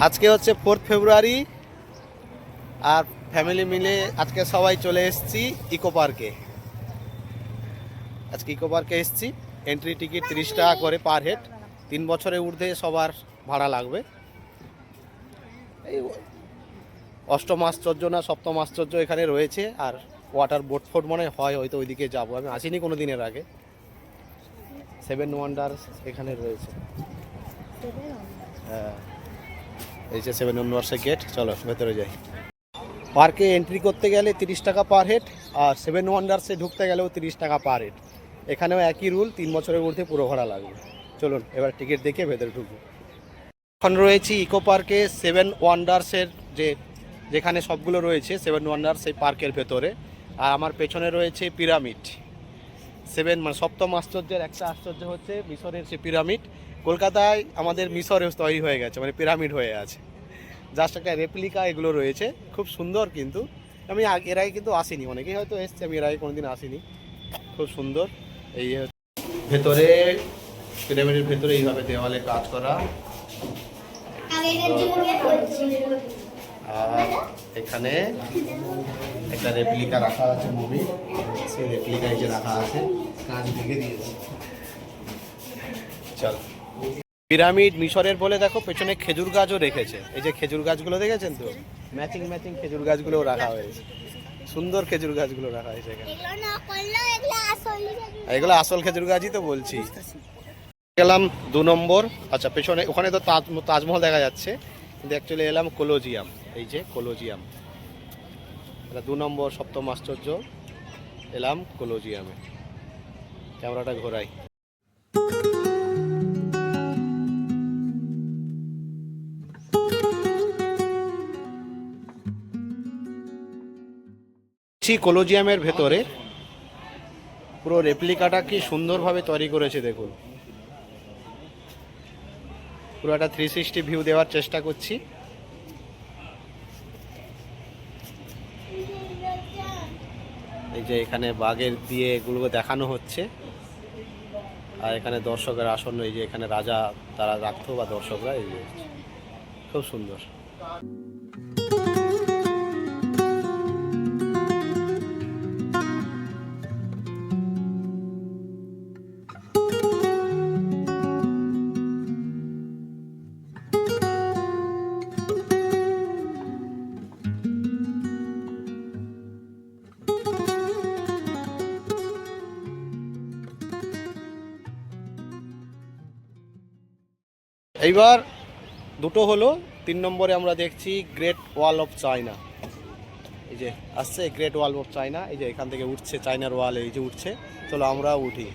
আজকে হচ্ছে 4 ফেব্রুয়ারি আর ফ্যামিলি মিলে আজকে সবাই চলে এসেছি ইকো পার্কে। আজকে ইকো পার্কে এসেছি। এন্ট্রি টিকিট 30 টাকা করে পার হেড। 3 বছরের ঊর্ধ্বে সবার ভাড়া লাগবে। এই অষ্টম আশ্চর্য না সপ্তম আশ্চর্য এখানে রয়েছে। আর ওয়াটার বোট ফোট মনে হয় হয়তো ওইদিকে যাবো, আমি আসিনি কোনো দিনের আগে। 7 ওয়ান্ডার্স এখানে রয়েছে। হ্যাঁ, এই যে 7 ওয়ান্ডার্সের গেট। চলো ভেতরে যাই। পার্কে এন্ট্রি করতে গেলে 30 টাকা পার হেড, আর 7 ওয়ান্ডার্সে ঢুকতে গেলেও 30 টাকা পার হেড। এখানেও একই রুল, 3 বছরের মধ্যে পুরো ভাড়া লাগবে। চলুন এবার টিকিট দেখে ভেতরে ঢুকবো। এখন রয়েছি ইকো পার্কে 7 ওয়ান্ডার্সের যেখানে সবগুলো রয়েছে 7 ওয়ান্ডার্স সেই পার্কের ভেতরে। আর আমার পেছনে রয়েছে পিরামিড। 7 মানে সপ্তম আশ্চর্যের একটা আশ্চর্য হচ্ছে মিশরের সে পিরামিড। কলকাতায় আমাদের মিশরে তৈরি হয়ে গেছে, মানে পিরামিড হয়ে আছে। জাস্ট একটা রেপ্লিকা এগুলো রয়েছে, খুব সুন্দর। কিন্তু আমি এর আগে কিন্তু আসিনি, অনেকেই হয়তো এসছে, আমি এর আগে কোনোদিন আসিনি। খুব সুন্দর। এই ভেতরে পিরামিডের ভেতরে এইভাবে দেওয়ালে কাজ করা। আর এখানে একটা রেপ্লিকা রাখা আছে মুভি, সেই রেপ্লিকা যে রাখা আছে কাজ ঢেকে দিয়েছে। চল, পিরামিড মিশরের বলে দেখো পেছনে খেজুর গাছও রেখেছে। এই যে খেজুর গাছগুলো দেখেছেন তো, ম্যাচিং ম্যাচিং খেজুর গাছগুলোও রাখা হয়েছে। সুন্দর খেজুর গাছগুলো রাখা হয়েছে এখানে। এগুলো আসল খেজুর গাছই তো বলছি। গেলাম 2 নম্বর। আচ্ছা, পেছনে ওখানে তো তাজমহল দেখা যাচ্ছে, কিন্তু অ্যাকচুয়ালি এলাম কোলোজিয়াম। এই যে কোলোজিয়াম, এটা 2 নম্বর সপ্তম আশ্চর্য। এলাম কোলোজিয়ামে। ক্যামেরাটা ঘোরাই। কোলোজিয়ামের ভেতরে পুরো রেপ্লিকাটা কি সুন্দরভাবে তৈরি করেছে দেখুন। পুরো একটা 360 ভিউ দেওয়ার চেষ্টা করছি। এই যে এখানে বাঘের দিয়ে এগুলো দেখানো হচ্ছে। আর এখানে দর্শকের আসন্ন, এই যে এখানে রাজা তারা রাখতো বা দর্শকরা, এই যে খুব সুন্দর। এইবার দুটো হলো। 3 নম্বরে আমরা দেখছি গ্রেট ওয়াল অফ চায়না। এই যে আসছে গ্রেট ওয়াল অফ চায়না। এই যে এখান থেকে উঠছে চায়নার ওয়াল, এই যে উঠছে। চলো আমরা উঠি।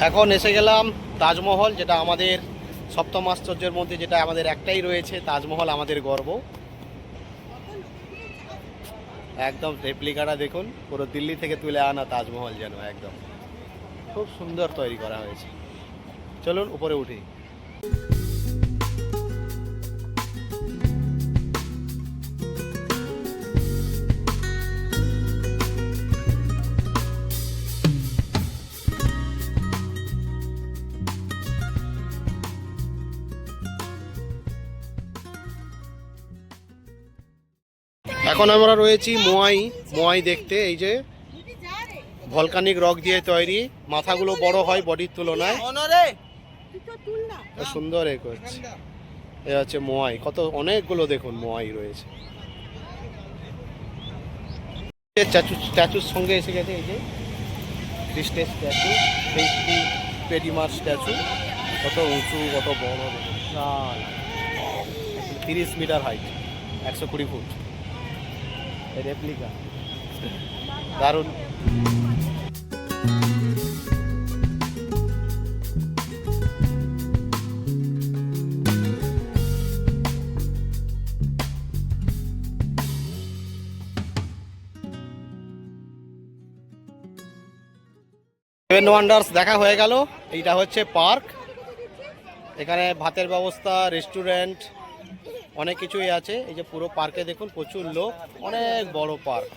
এখন এসে গেলাম তাজমহল, যেটা আমাদের সপ্তম আশ্চর্যের মধ্যে যেটা আমাদের একটাই রয়েছে। তাজমহল আমাদের গর্ব। একদম রেপ্লিকাটা দেখুন, পুরো দিল্লি থেকে তুলে আনা তাজমহল যেন একদম খুব সুন্দর তৈরি করা হয়েছে। চলুন উপরে উঠি। এখন আমরা রয়েছি মোয়াই দেখতে। এই যে ভলকানিক রক দিয়ে তৈরি, মাথাগুলো বড় হয় বডির তুলনায়। সুন্দর এ করছে। এ হচ্ছে মোয়াই। কত অনেকগুলো দেখুন মোয়াই রয়েছে। স্ট্যাচুর সঙ্গে এসে গেছে এই যে খ্রিস্টের স্ট্যাচু, পেডিমার স্ট্যাচু। কত উঁচু, কত বড় দেখুন, 30 মিটার হাইট, 120 ফুট রেপ্লিকা। দারুণ। সেভেন ওয়ান্ডার্স দেখা হয়ে গেল। এইটা হচ্ছে পার্ক, এখানে ভাতের ব্যবস্থা, রেস্টুরেন্ট, অনেক কিছুই আছে। এই যে পুরো পার্কে দেখুন প্রচুর লোক, অনেক বড় পার্ক,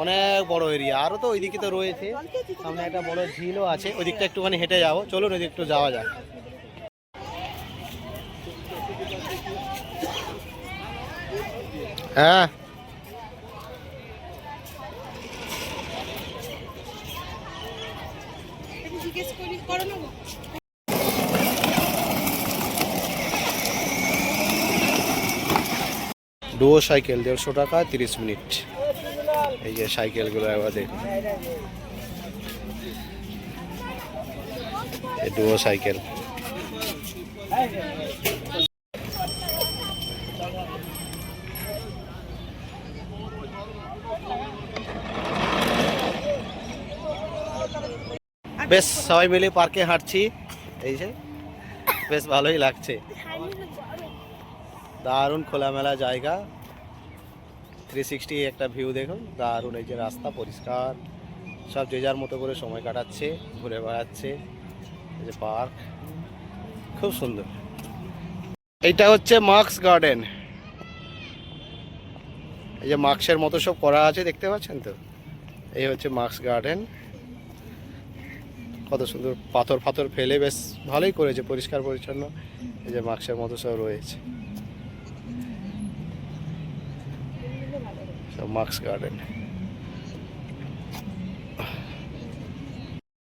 অনেক বড় এরিয়া। আরও তো ওইদিকে তো রয়েছে, সামনে একটা বড় ঝিলও আছে, ওই দিকটা একটুখানি হেঁটে যাবো, চলুন ওই দিক একটু যাওয়া যাক। হ্যাঁ ডুয়ো সাইকেল 150 টাকা 30 মিনিট। এই যে সাইকেলগুলো একবার দেখুন, ডুয়ো সাইকেল। বেশ সবাই মিলে পার্কে হাঁটছি, এই যে বেশ ভালোই লাগছে, দারুণ খোলামেলা জায়গা, 360 একটা ভিউ দেখুন, দারুণ। এই যে রাস্তা পরিষ্কার, সব যে যার মতো করে সময় কাটাচ্ছে, ঘুরে বেড়াচ্ছে। এই যে পার্ক খুব সুন্দর। এইটা হচ্ছে মার্কস গার্ডেন, এই যে মার্কসের মতো সব করা আছে, দেখতে পাচ্ছেন তো? এই হচ্ছে মার্কস গার্ডেন, কত সুন্দর পাথর ফাথর ফেলে বেশ ভালোই করেছে, পরিষ্কার পরিচ্ছন্ন। এই যে মার্কসের মতো সব রয়েছে, সব মার্কস গার্ডেন।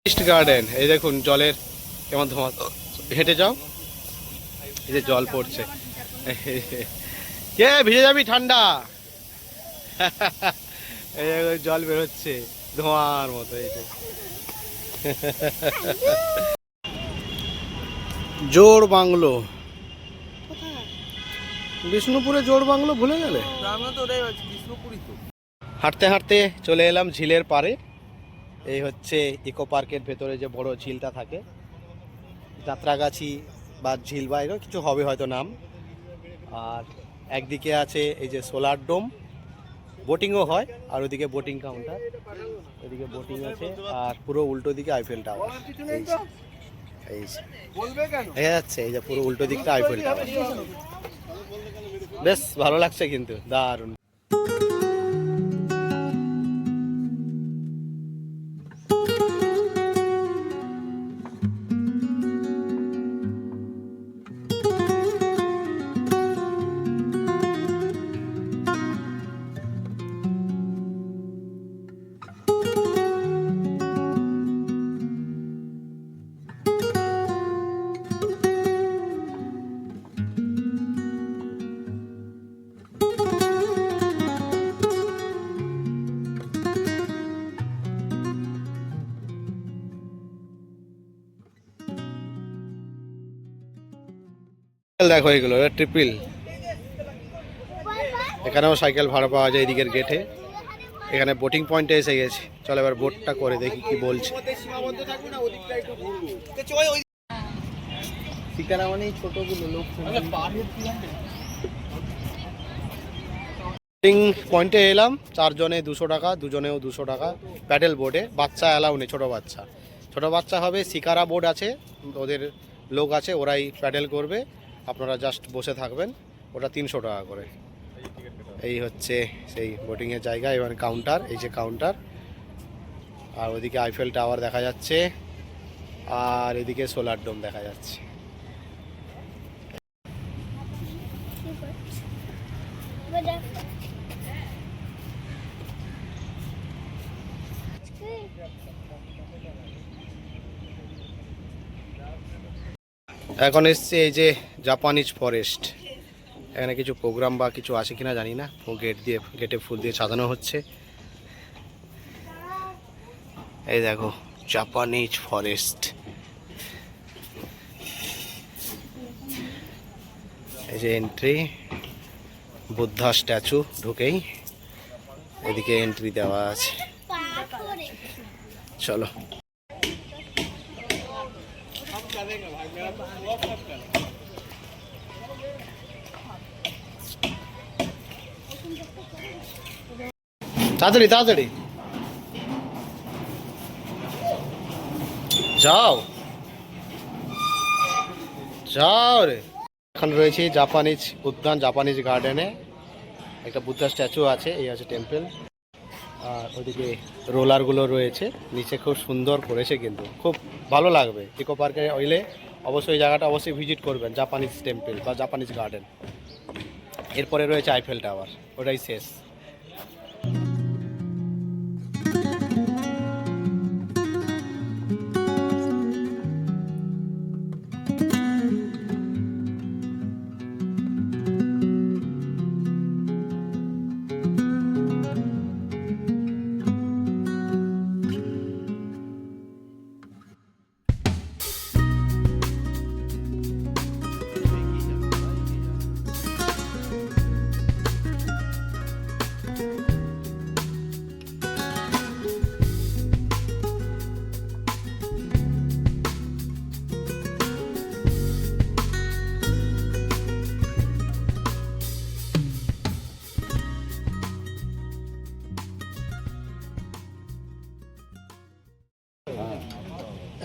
ইস্ট গার্ডেন, এই দেখুন জলের কেমন ধোঁয়া, হেঁটে যাও, এই যে জল পড়ছে, কে ভিজে যাবি ঠান্ডা, এই জল বেরোচ্ছে ধোঁয়ার মতো। এই যে জোড় বাংলো, বিষ্ণুপুরে জোড় বাংলো ভুলে গেলে? হাঁটতে হাঁটতে চলে এলাম ঝিলের পাড়ে। এই হচ্ছে ইকো পার্কের ভেতরে যে বড় ঝিলটা থাকে, যাত্রাগাছি বা ঝিল বা এরকম কিছু হবে হয়তো নাম। আর একদিকে আছে এই যে সোলার ডোম, বোটিংও হয়, আর ওদিকে বোটিং কাউন্টার, ওদিকে বোটিং আছে, আর পুরো উল্টো দিকে আইফেল টাওয়ার। এই যাচ্ছে, এই যে পুরো উল্টো দিকটা আইফেল টাওয়ার, বেশ ভালো লাগছে কিন্তু, দারুণ। দেখো এগুলো ট্রিপল, এখানেও সাইকেল ভাড়া পাওয়া যায় এদিকের গেটে। এখানে বোটিং পয়েন্টে এসে গেছে, চলো এবার বোটটা করে দেখি কি বলছে। বোটিং পয়েন্টে এলাম, 4 জনে 200 টাকা, দুজনেও 200 টাকা। প্যাডেল বোর্ডে বাচ্চা অ্যালাউ নেই, ছোটো বাচ্চা হবে। শিকারা বোর্ড আছে, ওদের লোক আছে, ওরাই প্যাডেল করবে, আপনারা জাস্ট বসে থাকবেন, ওটা 300 টাকা করে। এই হচ্ছে সেই বোটিংয়ের জায়গা। এবার কাউন্টার, এই যে কাউন্টার, আর ওদিকে আইফেল টাওয়ার দেখা যাচ্ছে, আর এদিকে সোলার ডোম দেখা যাচ্ছে। এখন এসছে এই যে জাপানিজ ফরেস্ট, এখানে কিছু প্রোগ্রাম বা কিছু আছে কিনা জানি না, ও গেটে ফুল দিয়ে সাজানো হচ্ছে। এই দেখো জাপানিজ ফরেস্ট, এই যে এন্ট্রি, বুদ্ধা স্ট্যাচু ঢুকেই এদিকে এন্ট্রি দেওয়া আছে। চলো তাড়াতাড়ি তাড়াতাড়ি। যাও যাও রে। এখন রয়েছে জাপানিজ উদ্যান, জাপানিজ গার্ডেনে একটা বুদ্ধা স্ট্যাচু আছে, এই আছে টেম্পল। আর ওদিকে রোলারগুলো রয়েছে, নিচে খুব সুন্দর করেছে, কিন্তু খুব ভালো লাগবে। ইকো পার্কে হইলে অবশ্যই এই জায়গাটা অবশ্যই ভিজিট করবেন, জাপানিজ টেম্পল বা জাপানিজ গার্ডেন। এরপরে রয়েছে আইফেল টাওয়ার, ওটাই শেষ।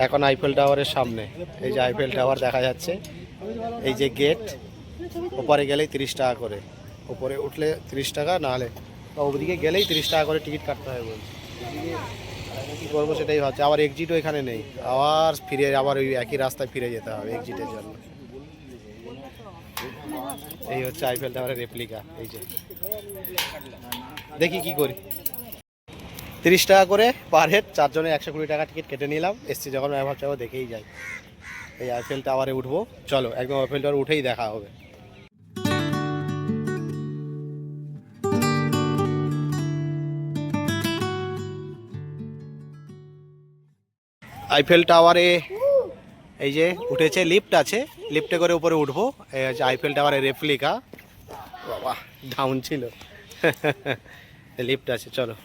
এখন আইফেল টাওয়ারের সামনে, এই যে আইফেল টাওয়ার দেখা যাচ্ছে, এই যে গেট, ওপরে গেলেই 30 টাকা করে, ওপরে উঠলে 30 টাকা, নাহলে বা ওদিকে গেলেই 30 টাকা করে টিকিট কাটতে হয় বলছে। কী করবো সেটাই ভাবছি। আবার এক্সিটও এখানে নেই, আবার ফিরে আবার ওই একই রাস্তায় ফিরে যেতে হবে এক্সিটের জন্য। এই হচ্ছে আইফেল টাওয়ারের রেপ্লিকা। এই যে দেখি কি করি। 30 টাকা করে পার হেড, 4 জনে 120 টাকা টিকিট কেটে নিলাম। এসছি যখন ভাবছি দেখেই যাই। এই আইফেল টাওয়ারে উঠবো, চলো একদম আইফেল টাওয়ারে উঠেই দেখা হবে। আইফেল টাওয়ারে এই যে উঠেছে, লিফট আছে, লিফটে করে উপরে উঠবো। এই হচ্ছে আইফেল টাওয়ারের রেপ্লিকা। বাবা ডাউন ছিল। লিফট আছে, চলো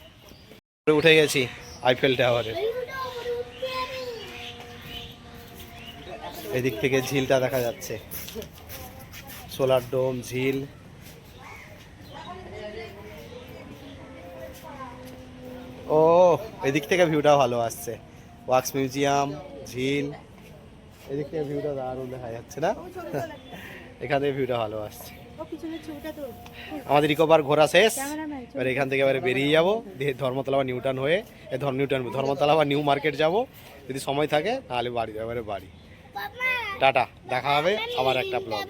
উঠে গেছি আইফেল টাওয়ারে। এদিক থেকে ঝিলটা দেখা যাচ্ছে, সোলার ডোম, ঝিল। ও এদিক থেকে ভিউটা ভালো আসছে, ওয়াক্স মিউজিয়াম, ঝিল, এদিক থেকে ভিউটা দারুণ দেখা যাচ্ছে না? এখান থেকে ভিউটা ভালো আসছে। আমাদের ইকো পার্ক ঘোরা শেষ, এবার এখান থেকে এবারে বেরিয়ে যাবো, দিয়ে ধর্মতলা বা নিউটাউন হয়ে ধর্মতলা বা নিউ মার্কেট যাব যদি সময় থাকে, তাহলে বাড়ি, এবারে বাড়ি। টাটা, দেখা হবে আবার একটা ব্লগে।